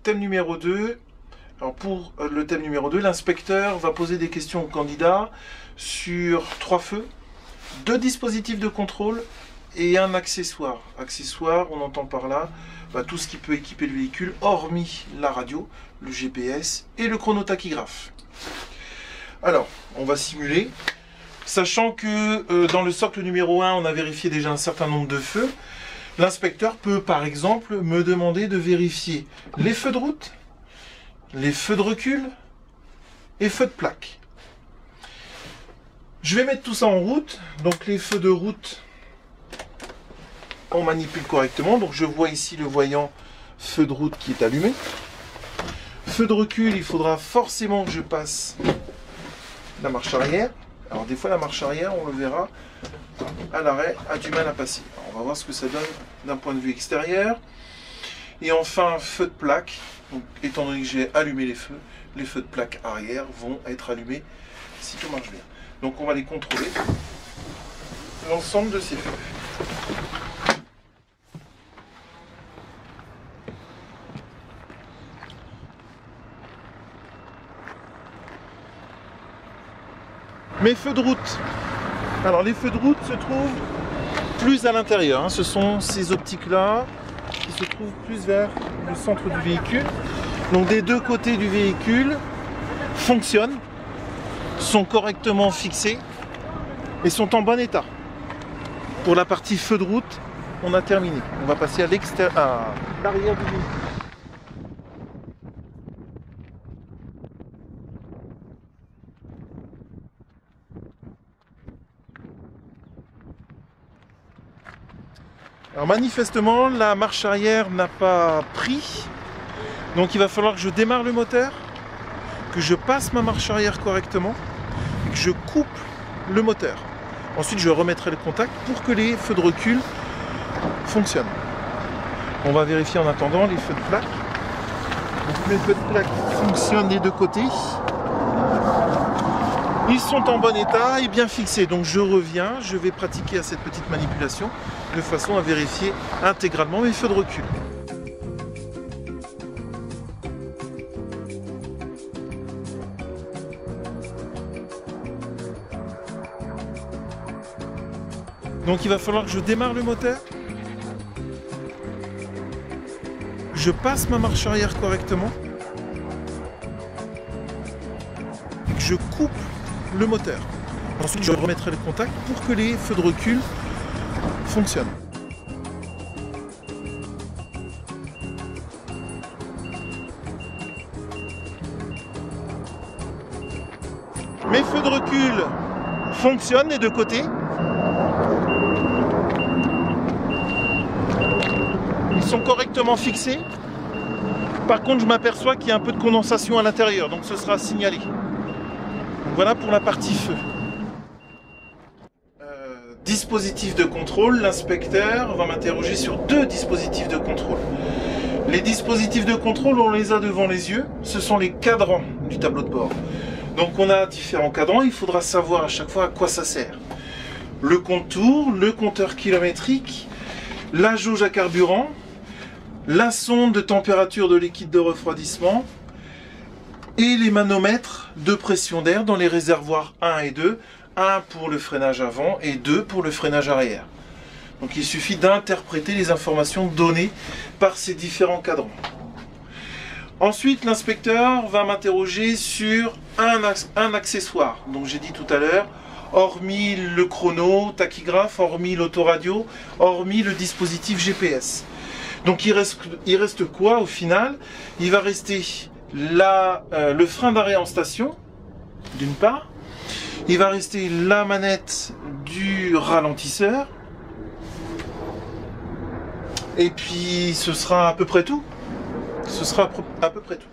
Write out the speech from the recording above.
thème numéro 2. Alors pour le thème numéro 2, l'inspecteur va poser des questions aux candidats sur 3 feux, 2 dispositifs de contrôle et un accessoire. Accessoire, on entend par là tout ce qui peut équiper le véhicule, hormis la radio, le GPS et le chronotachygraphe. Alors, on va simuler, sachant que dans le socle numéro 1, on a vérifié déjà un certain nombre de feux. L'inspecteur peut par exemple me demander de vérifier les feux de route, les feux de recul et feux de plaque. Je vais mettre tout ça en route. Donc les feux de route, on manipule correctement. Donc je vois ici le voyant feu de route qui est allumé. Feu de recul, il faudra forcément que je passe la marche arrière. Alors des fois la marche arrière, on le verra, à l'arrêt, a du mal à passer. Alors, on va voir ce que ça donne d'un point de vue extérieur. Et enfin, feu de plaque. Donc, étant donné que j'ai allumé les feux de plaque arrière vont être allumés si tout marche bien. Donc on va les contrôler, l'ensemble de ces feux. Mes feux de route. Alors les feux de route se trouvent plus à l'intérieur. Hein. Ce sont ces optiques-là qui se trouvent plus vers le centre du véhicule. Donc des deux côtés du véhicule fonctionnent, sont correctement fixés et sont en bon état. Pour la partie feu de route, on a terminé. On va passer à l'arrière du véhicule. Alors manifestement, la marche arrière n'a pas pris. Donc il va falloir que je démarre le moteur, que je passe ma marche arrière correctement, et que je coupe le moteur. Ensuite je remettrai le contact pour que les feux de recul fonctionnent. On va vérifier en attendant les feux de plaque. Donc les feux de plaque fonctionnent des deux côtés. Ils sont en bon état et bien fixés. Donc je reviens, je vais pratiquer à cette petite manipulation de façon à vérifier intégralement mes feux de recul. Donc il va falloir que je démarre le moteur, je passe ma marche arrière correctement, et que je coupe le moteur. Ensuite je remettrai le contact pour que les feux de recul fonctionnent. Mes feux de recul fonctionnent des deux côtés. Ils sont correctement fixés. Par contre, je m'aperçois qu'il y a un peu de condensation à l'intérieur, donc ce sera signalé. Donc voilà pour la partie feu. Dispositif de contrôle, l'inspecteur va m'interroger sur 2 dispositifs de contrôle. Les dispositifs de contrôle, on les a devant les yeux, ce sont les cadrans du tableau de bord. Donc on a différents cadrans, il faudra savoir à chaque fois à quoi ça sert. Le contour, le compteur kilométrique, la jauge à carburant, la sonde de température de liquide de refroidissement et les manomètres de pression d'air dans les réservoirs 1 et 2, 1 pour le freinage avant et 2 pour le freinage arrière. Donc il suffit d'interpréter les informations données par ces différents cadrans. Ensuite, l'inspecteur va m'interroger sur un accessoire. Donc j'ai dit tout à l'heure, hormis le chrono, tachygraphe, hormis l'autoradio, hormis le dispositif GPS. Donc il reste quoi au final? Il va rester le frein d'arrêt en station, d'une part. Il va rester la manette du ralentisseur. Et puis ce sera à peu près tout. Ce sera à peu près tout.